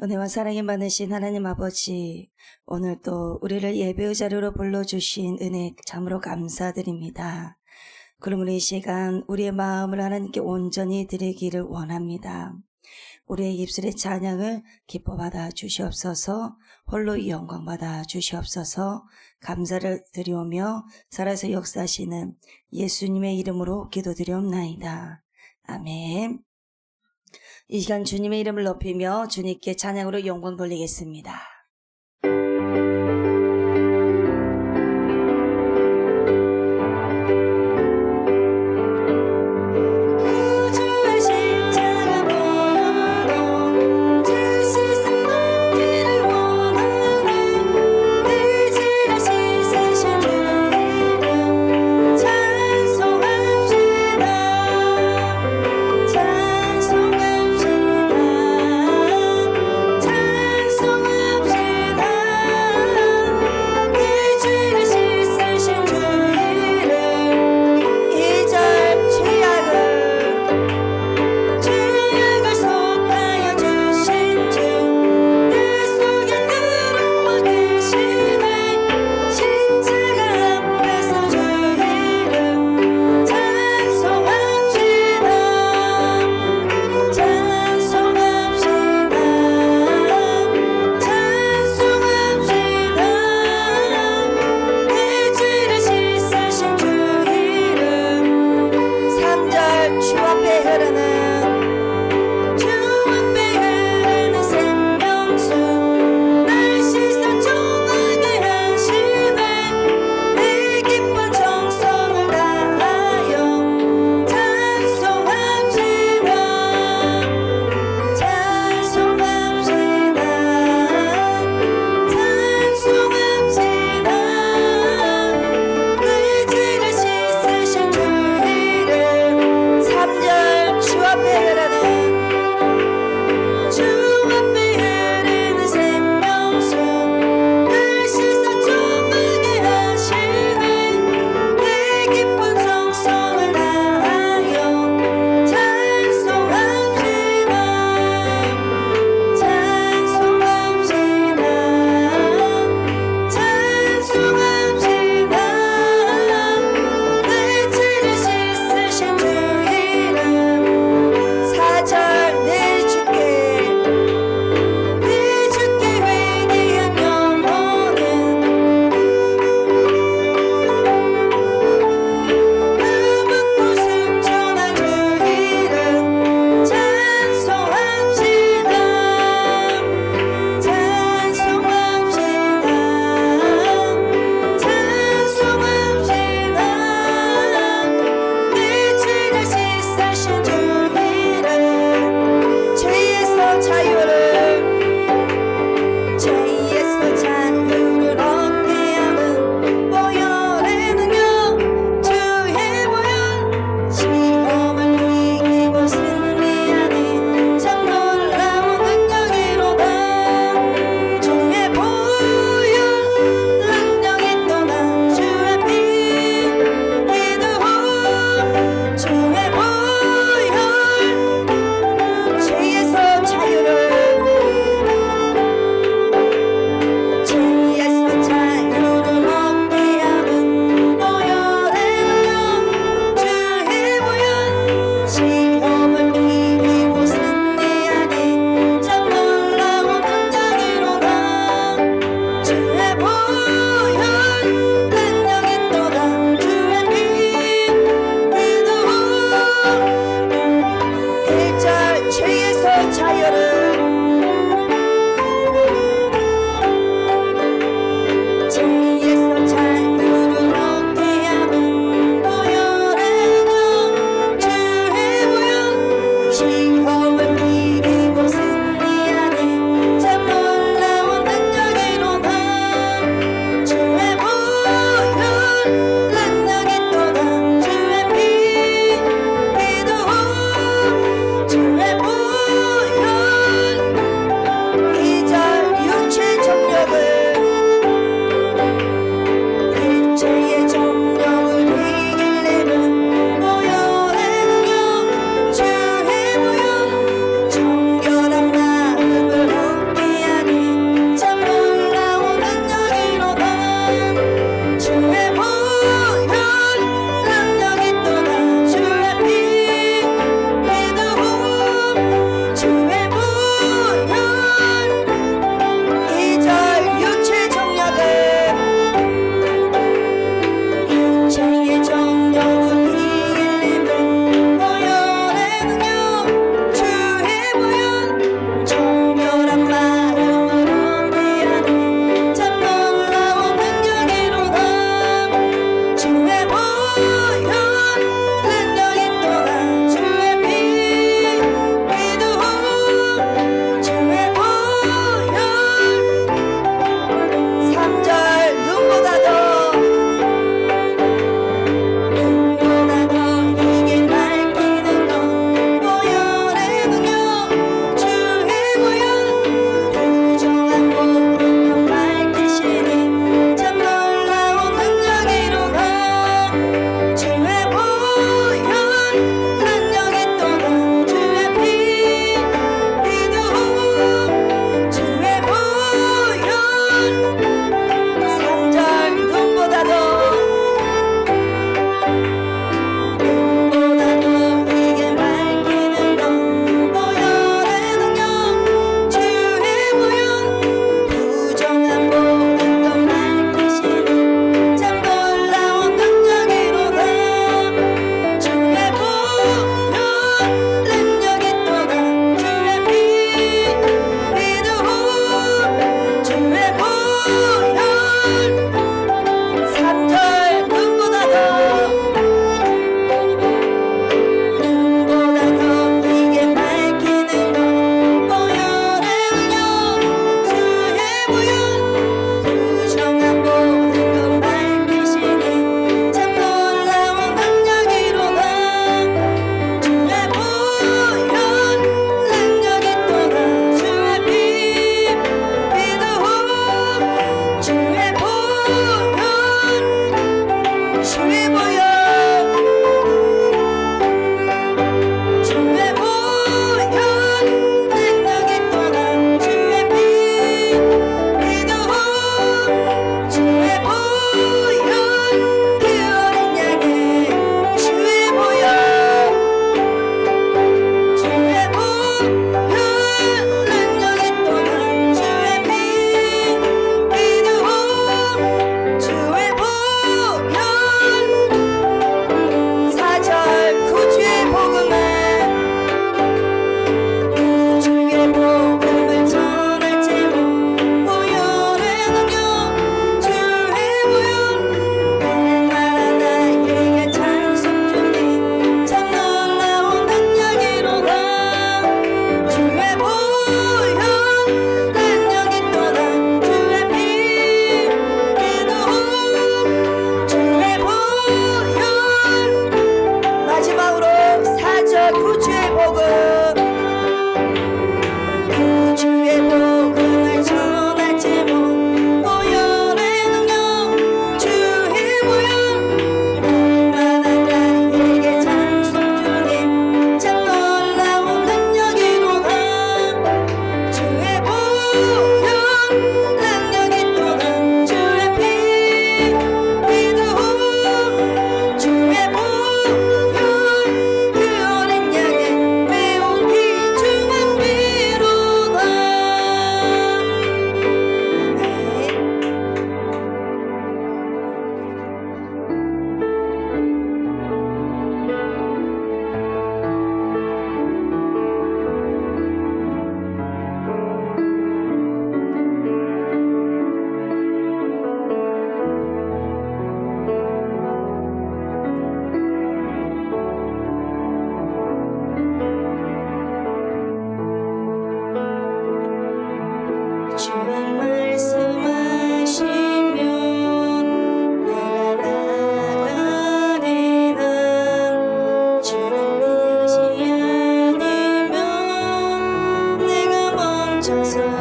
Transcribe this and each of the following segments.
은혜와 사랑이 많으신 하나님 아버지, 오늘 또 우리를 예배의 자리로 불러주신 은혜 참으로 감사드립니다. 그러므로 이 시간 우리의 마음을 하나님께 온전히 드리기를 원합니다. 우리의 입술의 찬양을 기뻐 받아 주시옵소서. 홀로 영광 받아 주시옵소서. 감사를 드리오며 살아서 역사하시는 예수님의 이름으로 기도드리옵나이다. 아멘. 이 시간 주님의 이름을 높이며 주님께 찬양으로 영광 돌리겠습니다. 찬송합시다.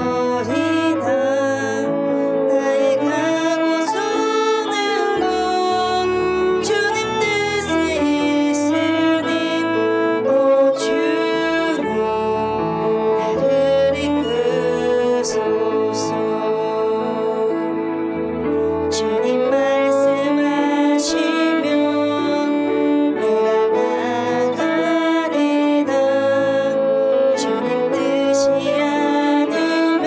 멈춰서리다 나의 가고서는 건 주님 뜻에 있으니 오 주님 나를 이끄소서 주님 말씀하시면 내가 나가리다 주님 뜻이 아니면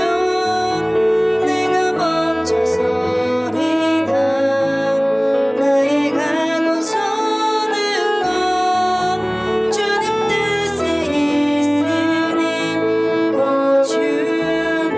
내가 멈춰서리다 나의 가고서는 건 주님 뜻에 있으니 오 주님 나를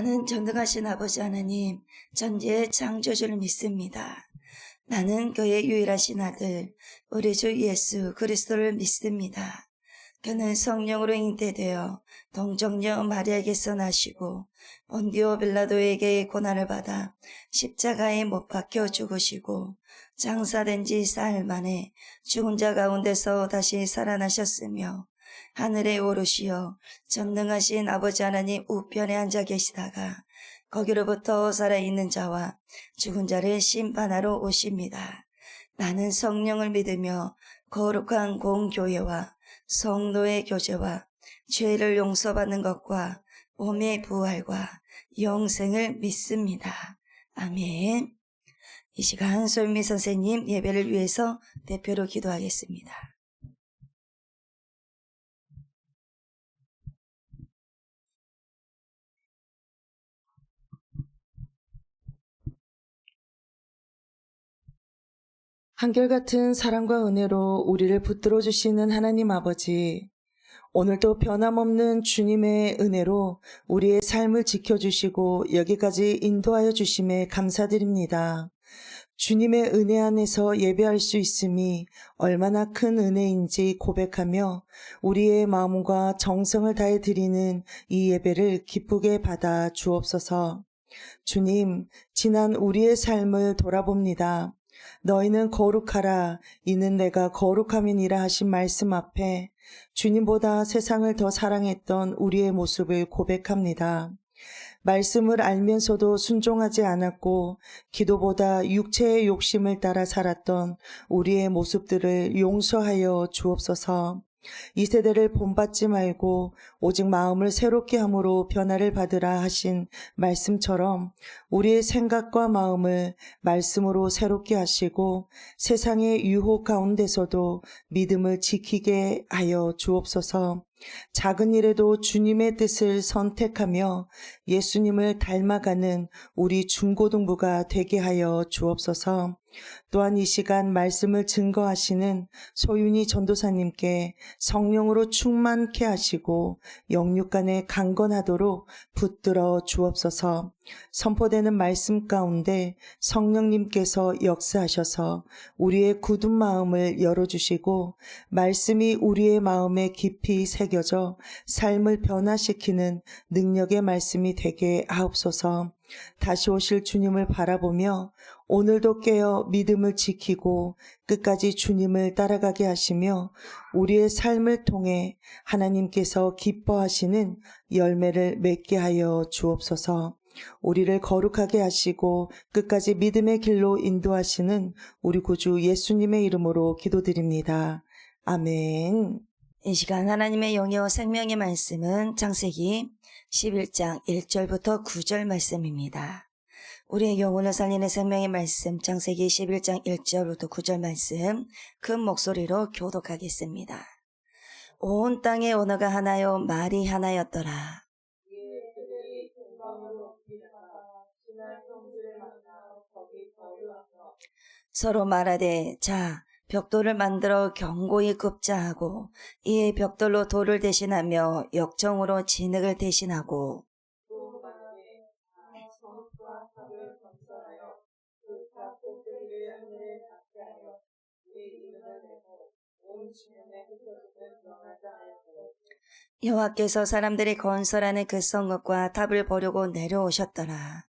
나는 전능하신 아버지 하나님, 전지의 창조주를 믿습니다. 나는 그의 유일하신 아들, 우리 주 예수 그리스도를 믿습니다. 그는 성령으로 잉태되어 동정녀 마리아에게서 나시고 본디오 빌라도에게 고난을 받아 십자가에 못 박혀 죽으시고 장사된 지 사흘 만에 죽은 자 가운데서 다시 살아나셨으며 하늘에 오르시어 전능하신 아버지 하나님 우편에 앉아 계시다가 거기로부터 살아있는 자와 죽은 자를 심판하러 오십니다. 나는 성령을 믿으며 거룩한 공교회와 성도의 교제와 죄를 용서받는 것과 몸의 부활과 영생을 믿습니다. 아멘. 이 시간 소윤미 선생님 예배를 위해서 대표로 기도하겠습니다. 한결같은 사랑과 은혜로 우리를 붙들어 주시는 하나님 아버지, 오늘도 변함없는 주님의 은혜로 우리의 삶을 지켜주시고 여기까지 인도하여 주심에 감사드립니다. 주님의 은혜 안에서 예배할 수 있음이 얼마나 큰 은혜인지 고백하며 우리의 마음과 정성을 다해 드리는 이 예배를 기쁘게 받아 주옵소서. 주님, 지난 우리의 삶을 돌아봅니다. 너희는 거룩하라, 이는 내가 거룩함이니라 하신 말씀 앞에 주님보다 세상을 더 사랑했던 우리의 모습을 고백합니다. 말씀을 알면서도 순종하지 않았고 기도보다 육체의 욕심을 따라 살았던 우리의 모습들을 용서하여 주옵소서. 이 세대를 본받지 말고 오직 마음을 새롭게 함으로 변화를 받으라 하신 말씀처럼 우리의 생각과 마음을 말씀으로 새롭게 하시고 세상의 유혹 가운데서도 믿음을 지키게 하여 주옵소서. 작은 일에도 주님의 뜻을 선택하며 예수님을 닮아가는 우리 중고등부가 되게 하여 주옵소서. 또한 이 시간 말씀을 증거하시는 소윤이 전도사님께 성령으로 충만케 하시고 영육간에 강건하도록 붙들어 주옵소서. 선포되는 말씀 가운데 성령님께서 역사하셔서 우리의 굳은 마음을 열어주시고 말씀이 우리의 마음에 깊이 새겨져 삶을 변화시키는 능력의 말씀이 되게 하옵소서. 다시 오실 주님을 바라보며 오늘도 깨어 믿음을 지키고 끝까지 주님을 따라가게 하시며 우리의 삶을 통해 하나님께서 기뻐하시는 열매를 맺게 하여 주옵소서. 우리를 거룩하게 하시고 끝까지 믿음의 길로 인도하시는 우리 구주 예수님의 이름으로 기도드립니다. 아멘. 이 시간 하나님의 영예와 생명의 말씀은 창세기 11장 1절부터 9절 말씀입니다. 우리의 영혼을 살리는 생명의 말씀 창세기 11장 1절부터 9절 말씀 큰 목소리로 교독하겠습니다. 온 땅의 언어가 하나요 말이 하나였더라. 서로 말하되 자 벽돌을 만들어 견고히 굽자 하고 이에 벽돌로 돌을 대신하며 역정으로 진흙을 대신하고 여호와께서 사람들이 건설하는 그 성읍과 탑을 보려고 내려오셨더라.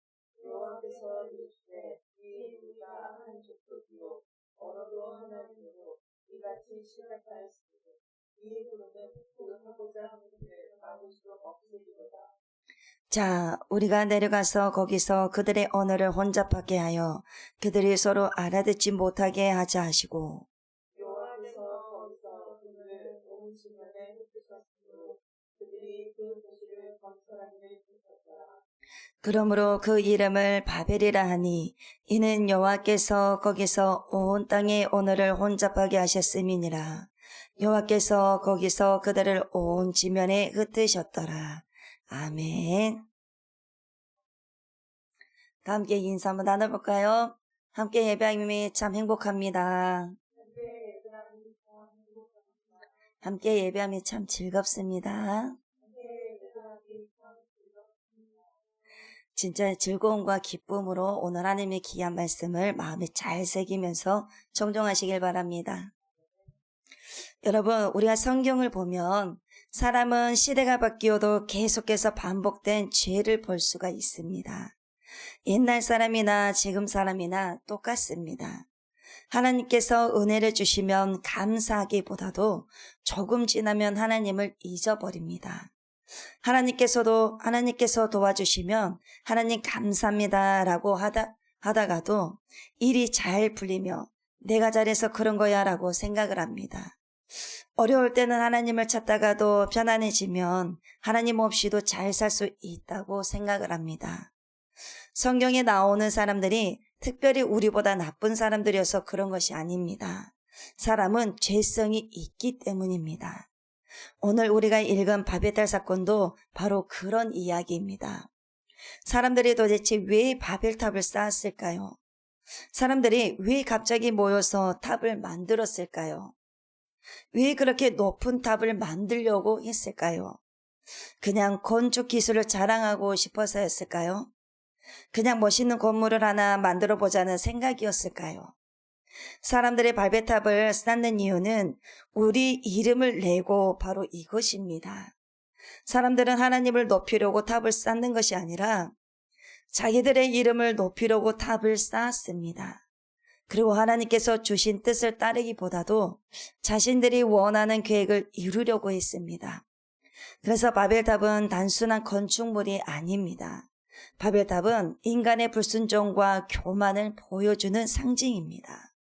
자, 우리가 내려가서 거기서 그들의 언어를 혼잡하게 하여 그들이 서로 알아듣지 못하게 하자 하시고 그러므로 그 이름을 바벨이라 하니 이는 여호와께서 거기서 온 땅의 언어를 혼잡하게 하셨음이니라. 여호와께서 거기서 그들을 온 지면에 흩으셨더라. 아멘. 다 함께 인사 한번 나눠볼까요? 함께 예배함이 참 행복합니다. 함께 예배함이 참 즐겁습니다. 진짜 즐거움과 기쁨으로 오늘 하나님의 귀한 말씀을 마음에 잘 새기면서 정정하시길 바랍니다. 여러분, 우리가 성경을 보면 사람은 시대가 바뀌어도 계속해서 반복된 죄를 볼 수가 있습니다. 옛날 사람이나 지금 사람이나 똑같습니다. 하나님께서 은혜를 주시면 감사하기보다도 조금 지나면 하나님을 잊어버립니다. 하나님께서 도와주시면 하나님 감사합니다 라고 하다가도 일이 잘 풀리며 내가 잘해서 그런 거야 라고 생각을 합니다. 어려울 때는 하나님을 찾다가도 편안해지면 하나님 없이도 잘 살 수 있다고 생각을 합니다. 성경에 나오는 사람들이 특별히 우리보다 나쁜 사람들이어서 그런 것이 아닙니다. 사람은 죄성이 있기 때문입니다. 오늘 우리가 읽은 바벨탑 사건도 바로 그런 이야기입니다. 사람들이 도대체 왜 바벨탑을 쌓았을까요? 사람들이 왜 갑자기 모여서 탑을 만들었을까요? 왜 그렇게 높은 탑을 만들려고 했을까요? 그냥 건축 기술을 자랑하고 싶어서였을까요? 그냥 멋있는 건물을 하나 만들어 보자는 생각이었을까요? 사람들의 바벨탑을 쌓는 이유는 우리 이름을 내고 바로 이것입니다. 사람들은 하나님을 높이려고 탑을 쌓는 것이 아니라 자기들의 이름을 높이려고 탑을 쌓았습니다. 그리고 하나님께서 주신 뜻을 따르기보다도 자신들이 원하는 계획을 이루려고 했습니다. 그래서 바벨탑은 단순한 건축물이 아닙니다. 바벨탑은 인간의 불순종과 교만을 보여주는 상징입니다.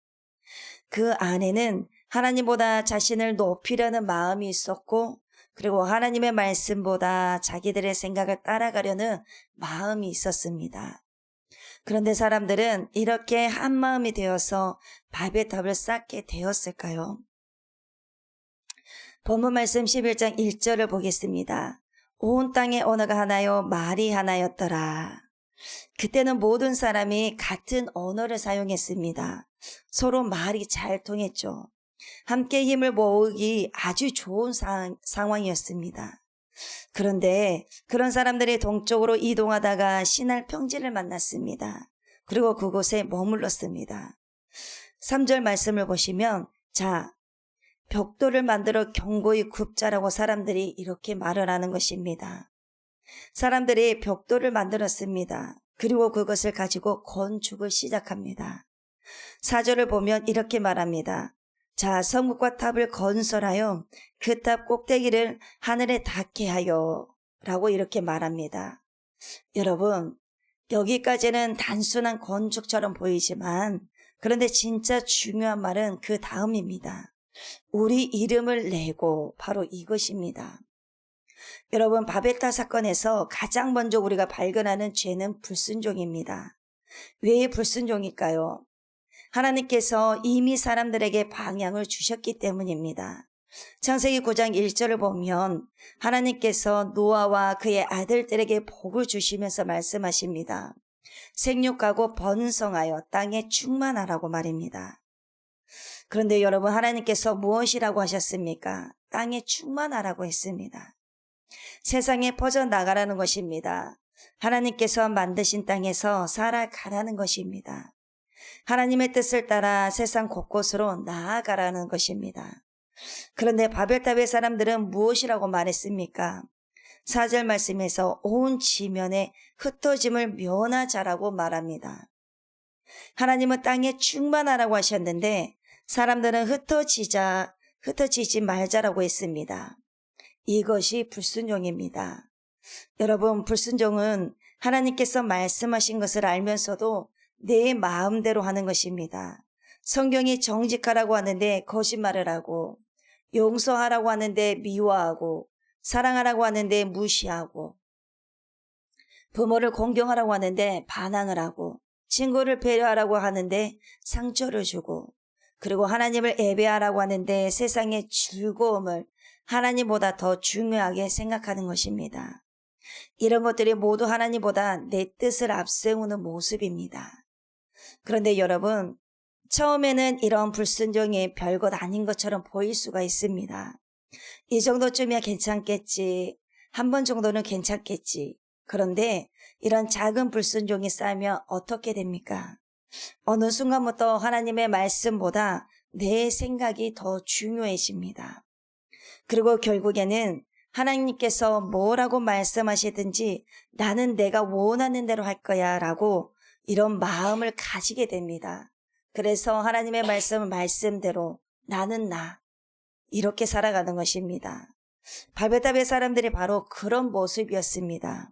그 안에는 하나님보다 자신을 높이려는 마음이 있었고, 그리고 하나님의 말씀보다 자기들의 생각을 따라가려는 마음이 있었습니다. 그런데 사람들은 이렇게 한 마음이 되어서 바벨탑을 쌓게 되었을까요? 본문 말씀 11장 1절을 보겠습니다. 온 땅의 언어가 하나요, 말이 하나였더라. 그때는 모든 사람이 같은 언어를 사용했습니다. 서로 말이 잘 통했죠. 함께 힘을 모으기 아주 좋은 상황이었습니다. 그런데 그런 사람들이 동쪽으로 이동하다가 신할 평지를 만났습니다. 그리고 그곳에 머물렀습니다. 3절 말씀을 보시면, 자, 벽돌을 만들어 견고히 굽자라고 사람들이 이렇게 말을 하는 것입니다. 사람들이 벽돌을 만들었습니다. 그리고 그것을 가지고 건축을 시작합니다. 4절을 보면 이렇게 말합니다. 자, 성읍과 탑을 건설하여 그 탑 꼭대기를 하늘에 닿게 하여 라고 이렇게 말합니다. 여러분, 여기까지는 단순한 건축처럼 보이지만 그런데 진짜 중요한 말은 그 다음입니다. 우리 이름을 내고 바로 이것입니다. 여러분, 바벨탑 사건에서 가장 먼저 우리가 발견하는 죄는 불순종입니다. 왜 불순종일까요? 하나님께서 이미 사람들에게 방향을 주셨기 때문입니다. 창세기 9장 1절을 보면 하나님께서 노아와 그의 아들들에게 복을 주시면서 말씀하십니다. 생육하고 번성하여 땅에 충만하라고 말입니다. 그런데 여러분, 하나님께서 무엇이라고 하셨습니까? 땅에 충만하라고 했습니다. 세상에 퍼져나가라는 것입니다. 하나님께서 만드신 땅에서 살아가라는 것입니다. 하나님의 뜻을 따라 세상 곳곳으로 나아가라는 것입니다. 그런데 바벨탑의 사람들은 무엇이라고 말했습니까? 4절 말씀에서 온 지면에 흩어짐을 면하자라고 말합니다. 하나님은 땅에 충만하라고 하셨는데 사람들은 흩어지지 말자라고 했습니다. 이것이 불순종입니다. 여러분, 불순종은 하나님께서 말씀하신 것을 알면서도 내 마음대로 하는 것입니다. 성경이 정직하라고 하는데 거짓말을 하고, 용서하라고 하는데 미워하고, 사랑하라고 하는데 무시하고, 부모를 공경하라고 하는데 반항을 하고, 친구를 배려하라고 하는데 상처를 주고, 그리고 하나님을 예배하라고 하는데 세상의 즐거움을 하나님보다 더 중요하게 생각하는 것입니다. 이런 것들이 모두 하나님보다 내 뜻을 앞세우는 모습입니다. 그런데 여러분, 처음에는 이런 불순종이 별것 아닌 것처럼 보일 수가 있습니다. 이 정도쯤이야 괜찮겠지. 한 번 정도는 괜찮겠지. 그런데 이런 작은 불순종이 쌓이면 어떻게 됩니까? 어느 순간부터 하나님의 말씀보다 내 생각이 더 중요해집니다. 그리고 결국에는 하나님께서 뭐라고 말씀하시든지 나는 내가 원하는 대로 할 거야 라고 이런 마음을 가지게 됩니다. 그래서 하나님의 말씀은 말씀대로 나는 나 이렇게 살아가는 것입니다. 바벨탑의 사람들이 바로 그런 모습이었습니다.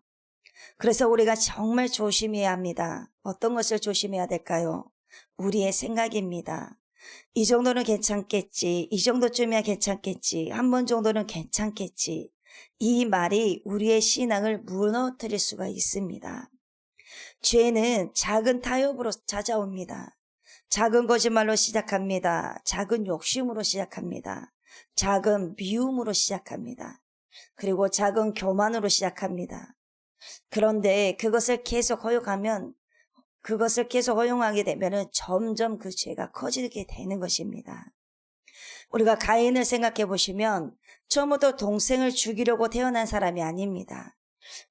그래서 우리가 정말 조심해야 합니다. 어떤 것을 조심해야 될까요? 우리의 생각입니다. 이 정도는 괜찮겠지. 이 정도쯤이야 괜찮겠지. 한 번 정도는 괜찮겠지. 이 말이 우리의 신앙을 무너뜨릴 수가 있습니다. 죄는 작은 타협으로 찾아옵니다. 작은 거짓말로 시작합니다. 작은 욕심으로 시작합니다. 작은 미움으로 시작합니다. 그리고 작은 교만으로 시작합니다. 그런데 그것을 계속 허용하게 되면 점점 그 죄가 커지게 되는 것입니다. 우리가 가인을 생각해 보시면 처음부터 동생을 죽이려고 태어난 사람이 아닙니다.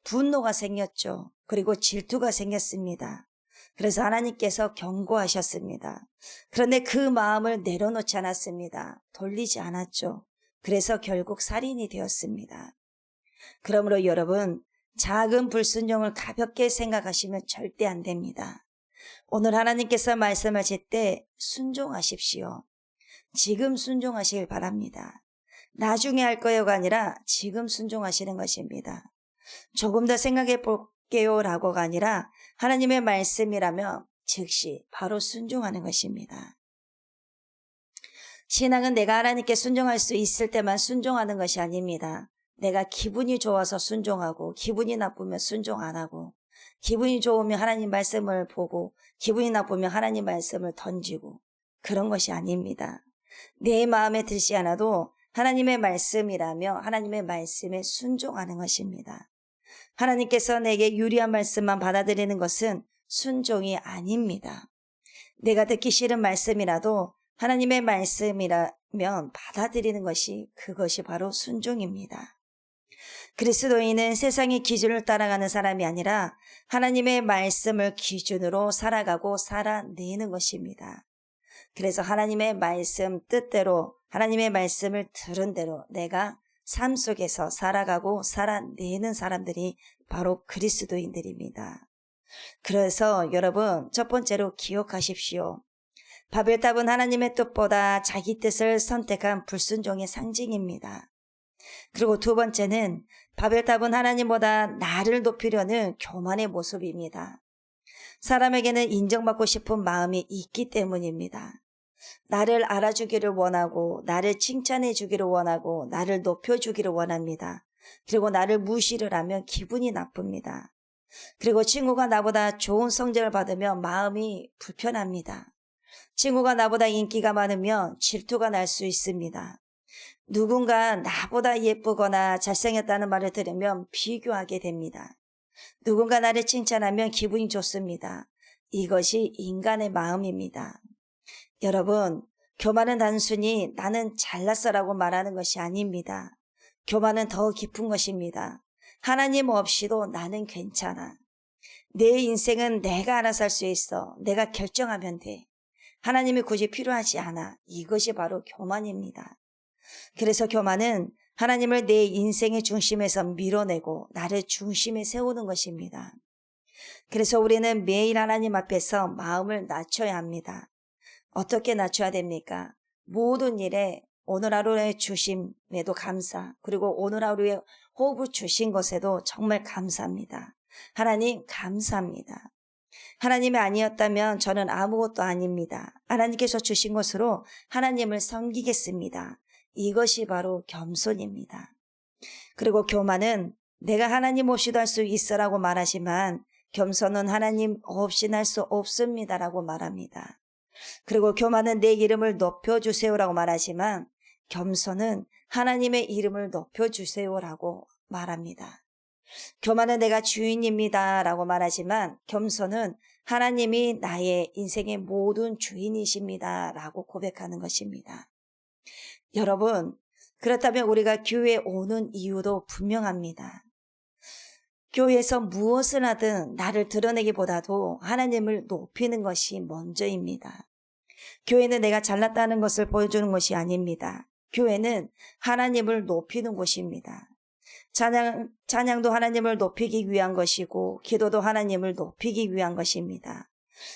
분노가 생겼죠. 그리고 질투가 생겼습니다. 그래서 하나님께서 경고하셨습니다. 그런데 그 마음을 내려놓지 않았습니다. 돌리지 않았죠. 그래서 결국 살인이 되었습니다. 그러므로 여러분, 작은 불순종을 가볍게 생각하시면 절대 안 됩니다. 오늘 하나님께서 말씀하실 때 순종하십시오. 지금 순종하시길 바랍니다. 나중에 할 거요가 아니라 지금 순종하시는 것입니다. 조금 더 생각해 볼게요 라고가 아니라 하나님의 말씀이라면 즉시 바로 순종하는 것입니다. 신앙은 내가 하나님께 순종할 수 있을 때만 순종하는 것이 아닙니다. 내가 기분이 좋아서 순종하고 기분이 나쁘면 순종 안 하고 기분이 좋으면 하나님 말씀을 보고 기분이 나쁘면 하나님 말씀을 던지고 그런 것이 아닙니다. 내 마음에 들지 않아도 하나님의 말씀이라며 하나님의 말씀에 순종하는 것입니다. 하나님께서 내게 유리한 말씀만 받아들이는 것은 순종이 아닙니다. 내가 듣기 싫은 말씀이라도 하나님의 말씀이라면 받아들이는 것이 그것이 바로 순종입니다. 그리스도인은 세상의 기준을 따라가는 사람이 아니라 하나님의 말씀을 기준으로 살아가고 살아내는 것입니다. 그래서 하나님의 말씀 뜻대로 하나님의 말씀을 들은 대로 내가 삶 속에서 살아가고 살아내는 사람들이 바로 그리스도인들입니다. 그래서 여러분 첫 번째로 기억하십시오. 바벨탑은 하나님의 뜻보다 자기 뜻을 선택한 불순종의 상징입니다. 그리고 두 번째는 바벨탑은 하나님보다 나를 높이려는 교만의 모습입니다. 사람에게는 인정받고 싶은 마음이 있기 때문입니다. 나를 알아주기를 원하고 나를 칭찬해 주기를 원하고 나를 높여주기를 원합니다. 그리고 나를 무시를 하면 기분이 나쁩니다. 그리고 친구가 나보다 좋은 성적을 받으면 마음이 불편합니다. 친구가 나보다 인기가 많으면 질투가 날 수 있습니다. 누군가 나보다 예쁘거나 잘생겼다는 말을 들으면 비교하게 됩니다. 누군가 나를 칭찬하면 기분이 좋습니다. 이것이 인간의 마음입니다. 여러분, 교만은 단순히 나는 잘났어라고 말하는 것이 아닙니다. 교만은 더 깊은 것입니다. 하나님 없이도 나는 괜찮아. 내 인생은 내가 알아서 할 수 있어. 내가 결정하면 돼. 하나님이 굳이 필요하지 않아. 이것이 바로 교만입니다. 그래서 교만은 하나님을 내 인생의 중심에서 밀어내고 나를 중심에 세우는 것입니다. 그래서 우리는 매일 하나님 앞에서 마음을 낮춰야 합니다. 어떻게 낮춰야 됩니까? 모든 일에 오늘 하루의 주심에도 감사, 그리고 오늘 하루의 호흡을 주신 것에도 정말 감사합니다. 하나님 감사합니다. 하나님이 아니었다면 저는 아무것도 아닙니다. 하나님께서 주신 것으로 하나님을 섬기겠습니다. 이것이 바로 겸손입니다. 그리고 교만은 내가 하나님 없이도 할 수 있어라고 말하지만 겸손은 하나님 없이는 할 수 없습니다라고 말합니다. 그리고 교만은 내 이름을 높여주세요라고 말하지만 겸손은 하나님의 이름을 높여주세요라고 말합니다. 교만은 내가 주인입니다 라고 말하지만 겸손은 하나님이 나의 인생의 모든 주인이십니다 라고 고백하는 것입니다. 여러분, 그렇다면 우리가 교회에 오는 이유도 분명합니다. 교회에서 무엇을 하든 나를 드러내기보다도 하나님을 높이는 것이 먼저입니다. 교회는 내가 잘났다는 것을 보여주는 것이 아닙니다. 교회는 하나님을 높이는 곳입니다. 찬양도 하나님을 높이기 위한 것이고, 기도도 하나님을 높이기 위한 것입니다.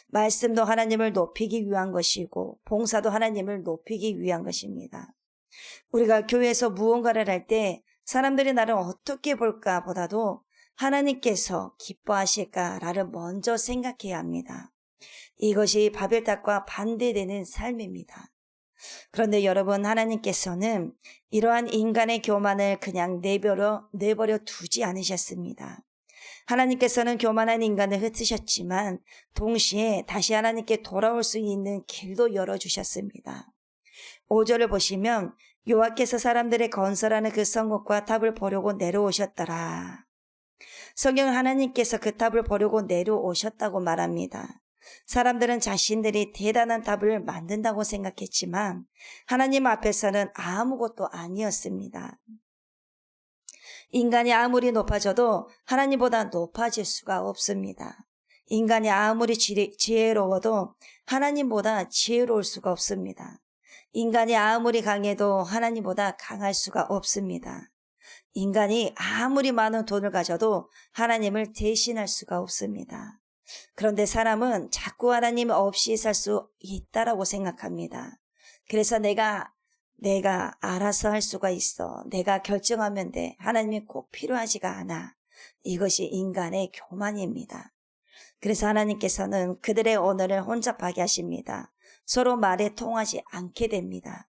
말씀도 하나님을 높이기 위한 것이고, 봉사도 하나님을 높이기 위한 것입니다. 우리가 교회에서 무언가를 할 때 사람들이 나를 어떻게 볼까 보다도 하나님께서 기뻐하실까를 먼저 생각해야 합니다. 이것이 바벨탑과 반대되는 삶입니다. 그런데 여러분, 하나님께서는 이러한 인간의 교만을 그냥 내버려 두지 않으셨습니다. 하나님께서는 교만한 인간을 흩으셨지만 동시에 다시 하나님께 돌아올 수 있는 길도 열어주셨습니다. 5절을 보시면 여호와께서 사람들의 건설하는 그 성읍과 탑을 보려고 내려오셨더라. 성경은 하나님께서 그 탑을 보려고 내려오셨다고 말합니다. 사람들은 자신들이 대단한 탑을 만든다고 생각했지만 하나님 앞에서는 아무것도 아니었습니다. 인간이 아무리 높아져도 하나님보다 높아질 수가 없습니다. 인간이 아무리 지혜로워도 하나님보다 지혜로울 수가 없습니다. 인간이 아무리 강해도 하나님보다 강할 수가 없습니다. 인간이 아무리 많은 돈을 가져도 하나님을 대신할 수가 없습니다. 그런데 사람은 자꾸 하나님 없이 살 수 있다라고 생각합니다. 그래서 내가 알아서 할 수가 있어. 내가 결정하면 돼. 하나님이 꼭 필요하지가 않아. 이것이 인간의 교만입니다. 그래서 하나님께서는 그들의 언어를 혼잡하게 하십니다. 서로 말에 통하지 않게 됩니다.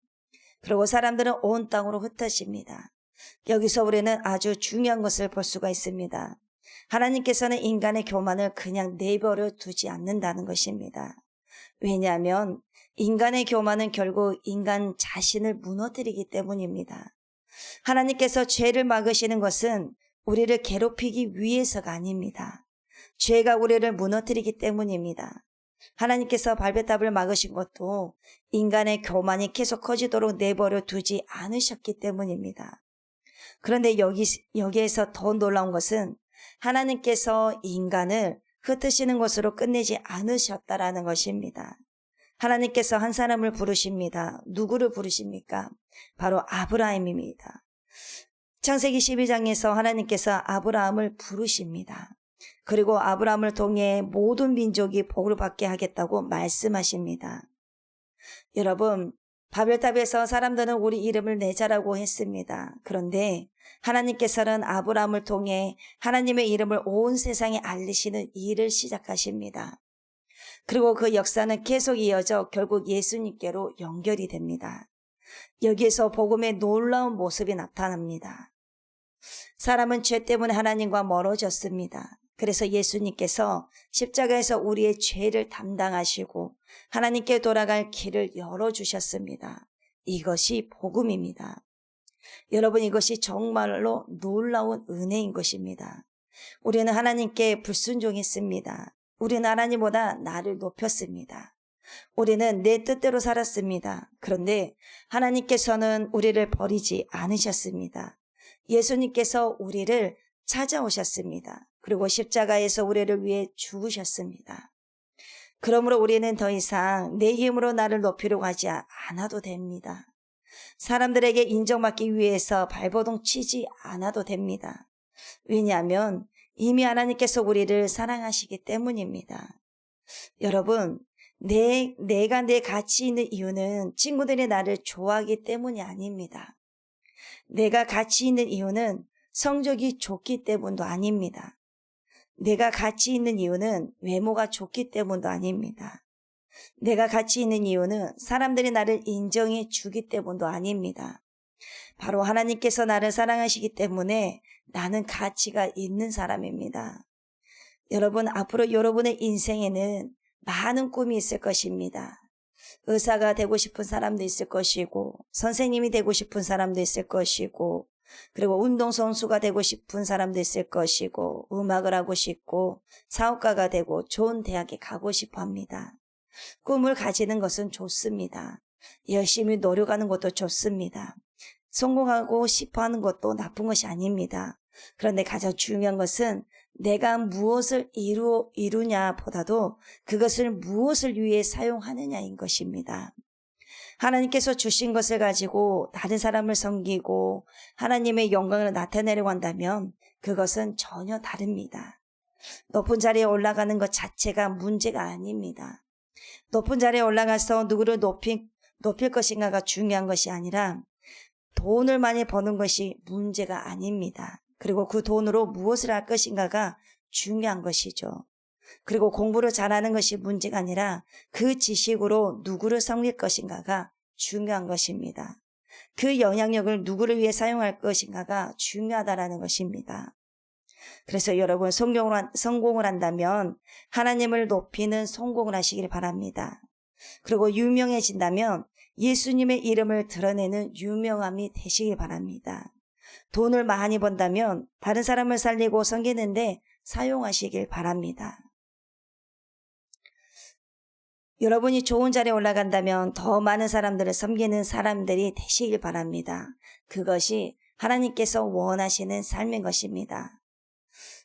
그리고 사람들은 온 땅으로 흩어집니다. 여기서 우리는 아주 중요한 것을 볼 수가 있습니다. 하나님께서는 인간의 교만을 그냥 내버려 두지 않는다는 것입니다. 왜냐하면 인간의 교만은 결국 인간 자신을 무너뜨리기 때문입니다. 하나님께서 죄를 막으시는 것은 우리를 괴롭히기 위해서가 아닙니다. 죄가 우리를 무너뜨리기 때문입니다. 하나님께서 발베탑을 막으신 것도 인간의 교만이 계속 커지도록 내버려 두지 않으셨기 때문입니다. 그런데 여기에서 더 놀라운 것은 하나님께서 인간을 흩으시는 것으로 끝내지 않으셨다라는 것입니다. 하나님께서 한 사람을 부르십니다. 누구를 부르십니까? 바로 아브라함입니다. 창세기 12장에서 하나님께서 아브라함을 부르십니다. 그리고 아브라함을 통해 모든 민족이 복을 받게 하겠다고 말씀하십니다. 여러분, 바벨탑에서 사람들은 우리 이름을 내자라고 했습니다. 그런데 하나님께서는 아브라함을 통해 하나님의 이름을 온 세상에 알리시는 일을 시작하십니다. 그리고 그 역사는 계속 이어져 결국 예수님께로 연결이 됩니다. 여기에서 복음의 놀라운 모습이 나타납니다. 사람은 죄 때문에 하나님과 멀어졌습니다. 그래서 예수님께서 십자가에서 우리의 죄를 담당하시고 하나님께 돌아갈 길을 열어주셨습니다. 이것이 복음입니다. 여러분, 이것이 정말로 놀라운 은혜인 것입니다. 우리는 하나님께 불순종했습니다. 우리는 하나님보다 나를 높였습니다. 우리는 내 뜻대로 살았습니다. 그런데 하나님께서는 우리를 버리지 않으셨습니다. 예수님께서 우리를 찾아오셨습니다. 그리고 십자가에서 우리를 위해 죽으셨습니다. 그러므로 우리는 더 이상 내 힘으로 나를 높이려고 하지 않아도 됩니다. 사람들에게 인정받기 위해서 발버둥 치지 않아도 됩니다. 왜냐하면 이미 하나님께서 우리를 사랑하시기 때문입니다. 여러분, 내가 내 가치 있는 이유는 친구들이 나를 좋아하기 때문이 아닙니다. 내가 가치 있는 이유는 성적이 좋기 때문도 아닙니다. 내가 가치 있는 이유는 외모가 좋기 때문도 아닙니다. 내가 가치 있는 이유는 사람들이 나를 인정해 주기 때문도 아닙니다. 바로 하나님께서 나를 사랑하시기 때문에 나는 가치가 있는 사람입니다. 여러분, 앞으로 여러분의 인생에는 많은 꿈이 있을 것입니다. 의사가 되고 싶은 사람도 있을 것이고, 선생님이 되고 싶은 사람도 있을 것이고, 그리고 운동선수가 되고 싶은 사람도 있을 것이고, 음악을 하고 싶고, 사업가가 되고 좋은 대학에 가고 싶어 합니다. 꿈을 가지는 것은 좋습니다. 열심히 노력하는 것도 좋습니다. 성공하고 싶어 하는 것도 나쁜 것이 아닙니다. 그런데 가장 중요한 것은 내가 무엇을 이루냐 보다도 그것을 무엇을 위해 사용하느냐인 것입니다. 하나님께서 주신 것을 가지고 다른 사람을 섬기고 하나님의 영광을 나타내려고 한다면 그것은 전혀 다릅니다. 높은 자리에 올라가는 것 자체가 문제가 아닙니다. 높은 자리에 올라가서 누구를 높일 것인가가 중요한 것이 아니라 돈을 많이 버는 것이 문제가 아닙니다. 그리고 그 돈으로 무엇을 할 것인가가 중요한 것이죠. 그리고 공부를 잘하는 것이 문제가 아니라 그 지식으로 누구를 섬길 것인가가 중요한 것입니다. 그 영향력을 누구를 위해 사용할 것인가가 중요하다는 것입니다. 그래서 여러분 성공을 한다면 하나님을 높이는 성공을 하시길 바랍니다. 그리고 유명해진다면 예수님의 이름을 드러내는 유명함이 되시길 바랍니다. 돈을 많이 번다면 다른 사람을 살리고 섬기는데 사용하시길 바랍니다. 여러분이 좋은 자리에 올라간다면 더 많은 사람들을 섬기는 사람들이 되시길 바랍니다. 그것이 하나님께서 원하시는 삶인 것입니다.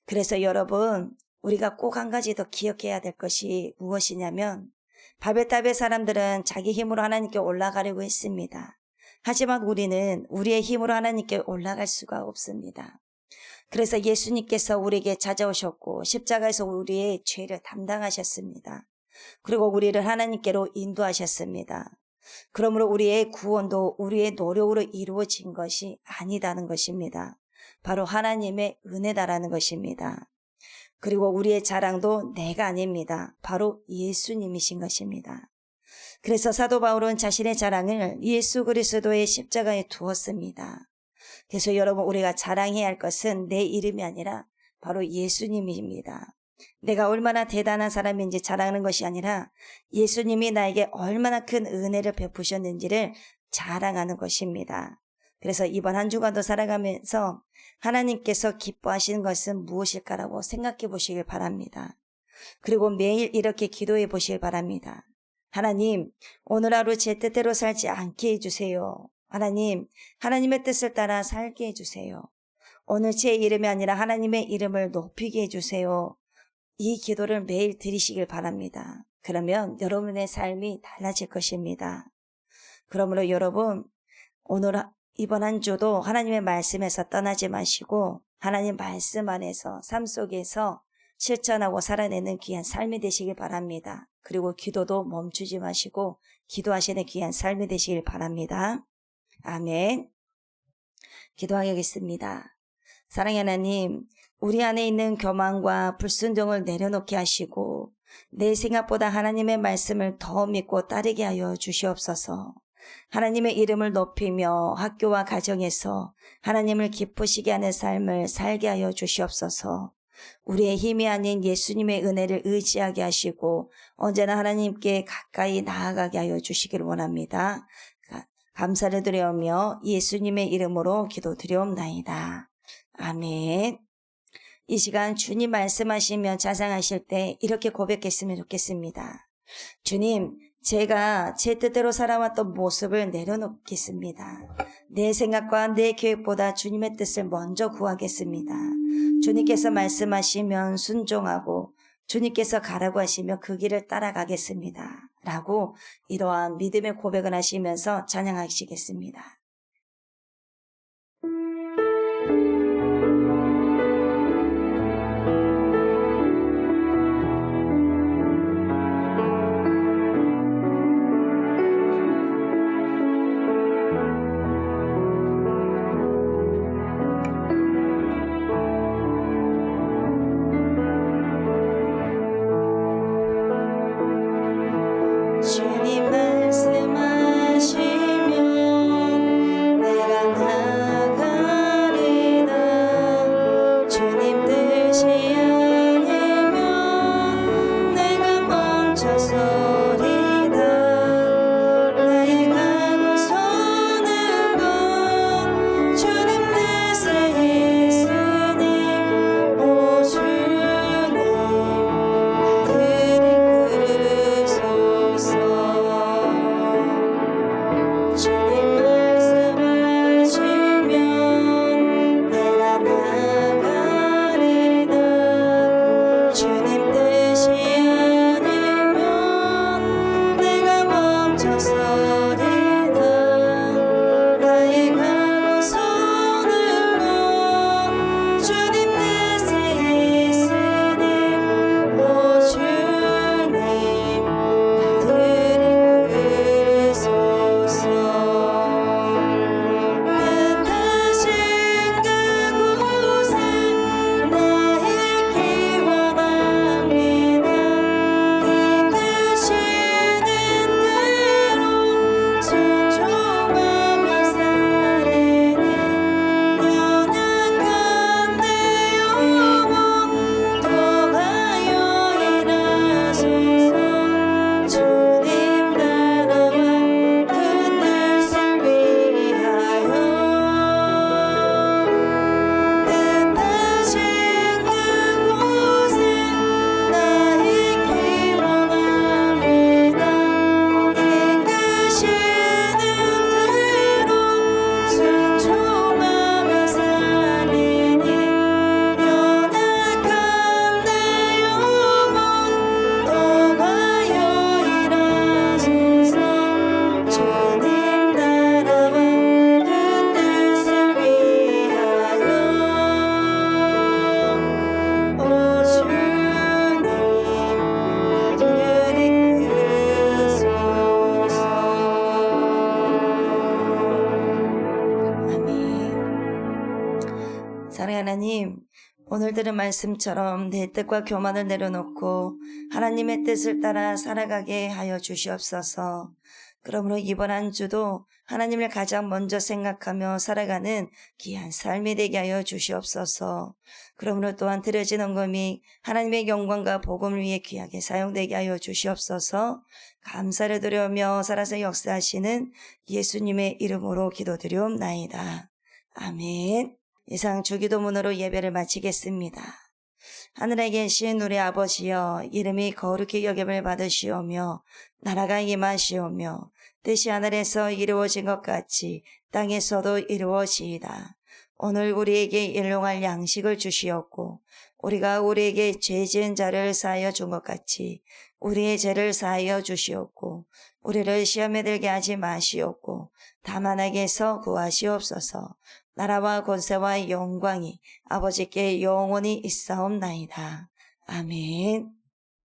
그래서 여러분, 우리가 꼭 한 가지 더 기억해야 될 것이 무엇이냐면 바벨탑의 사람들은 자기 힘으로 하나님께 올라가려고 했습니다. 하지만 우리는 우리의 힘으로 하나님께 올라갈 수가 없습니다. 그래서 예수님께서 우리에게 찾아오셨고 십자가에서 우리의 죄를 담당하셨습니다. 그리고 우리를 하나님께로 인도하셨습니다. 그러므로 우리의 구원도 우리의 노력으로 이루어진 것이 아니다는 것입니다. 바로 하나님의 은혜다라는 것입니다. 그리고 우리의 자랑도 내가 아닙니다. 바로 예수님이신 것입니다. 그래서 사도 바울은 자신의 자랑을 예수 그리스도의 십자가에 두었습니다. 그래서 여러분, 우리가 자랑해야 할 것은 내 이름이 아니라 바로 예수님입니다. 내가 얼마나 대단한 사람인지 자랑하는 것이 아니라 예수님이 나에게 얼마나 큰 은혜를 베푸셨는지를 자랑하는 것입니다. 그래서 이번 한 주간도 살아가면서 하나님께서 기뻐하시는 것은 무엇일까라고 생각해 보시길 바랍니다. 그리고 매일 이렇게 기도해 보시길 바랍니다. 하나님, 오늘 하루 제 뜻대로 살지 않게 해주세요. 하나님, 하나님의 뜻을 따라 살게 해주세요. 오늘 제 이름이 아니라 하나님의 이름을 높이게 해주세요. 이 기도를 매일 드리시길 바랍니다. 그러면 여러분의 삶이 달라질 것입니다. 그러므로 여러분, 이번 한 주도 하나님의 말씀에서 떠나지 마시고 하나님 말씀 안에서 삶 속에서 실천하고 살아내는 귀한 삶이 되시길 바랍니다. 그리고 기도도 멈추지 마시고 기도하시는 귀한 삶이 되시길 바랍니다. 아멘. 기도하겠습니다. 사랑의 하나님, 우리 안에 있는 교만과 불순종을 내려놓게 하시고 내 생각보다 하나님의 말씀을 더 믿고 따르게 하여 주시옵소서. 하나님의 이름을 높이며 학교와 가정에서 하나님을 기쁘시게 하는 삶을 살게 하여 주시옵소서. 우리의 힘이 아닌 예수님의 은혜를 의지하게 하시고 언제나 하나님께 가까이 나아가게 하여 주시기를 원합니다. 감사를 드리오며 예수님의 이름으로 기도드리옵나이다. 아멘. 이 시간 주님 말씀하시며 자상하실 때 이렇게 고백했으면 좋겠습니다. 주님, 제가 제 뜻대로 살아왔던 모습을 내려놓겠습니다. 내 생각과 내 계획보다 주님의 뜻을 먼저 구하겠습니다. 주님께서 말씀하시면 순종하고 주님께서 가라고 하시면 그 길을 따라가겠습니다. 라고 이러한 믿음의 고백을 하시면서 찬양하시겠습니다. 주님 말씀하시면 사랑하는 하나님, 오늘 들은 말씀처럼 내 뜻과 교만을 내려놓고 하나님의 뜻을 따라 살아가게 하여 주시옵소서. 그러므로 이번 한 주도 하나님을 가장 먼저 생각하며 살아가는 귀한 삶이 되게 하여 주시옵소서. 그러므로 또한 드려진 헌금이 하나님의 영광과 복음을 위해 귀하게 사용되게 하여 주시옵소서. 감사를 드려며 살아서 역사하시는 예수님의 이름으로 기도드리옵나이다. 아멘. 이상 주기도문으로 예배를 마치겠습니다. 하늘에 계신 우리 아버지여, 이름이 거룩히 여김을 받으시오며 나라가 임하시오며 뜻이 하늘에서 이루어진 것 같이 땅에서도 이루어지이다. 오늘 우리에게 일용할 양식을 주시옵고 우리가 우리에게 죄 지은 자를 사하여 준 것 같이 우리의 죄를 사하여 주시옵고 우리를 시험에 들게 하지 마시옵고 다만 악에서 구하시옵소서. 나라와 권세와 영광이 아버지께 영원히 있사옵나이다. 아멘.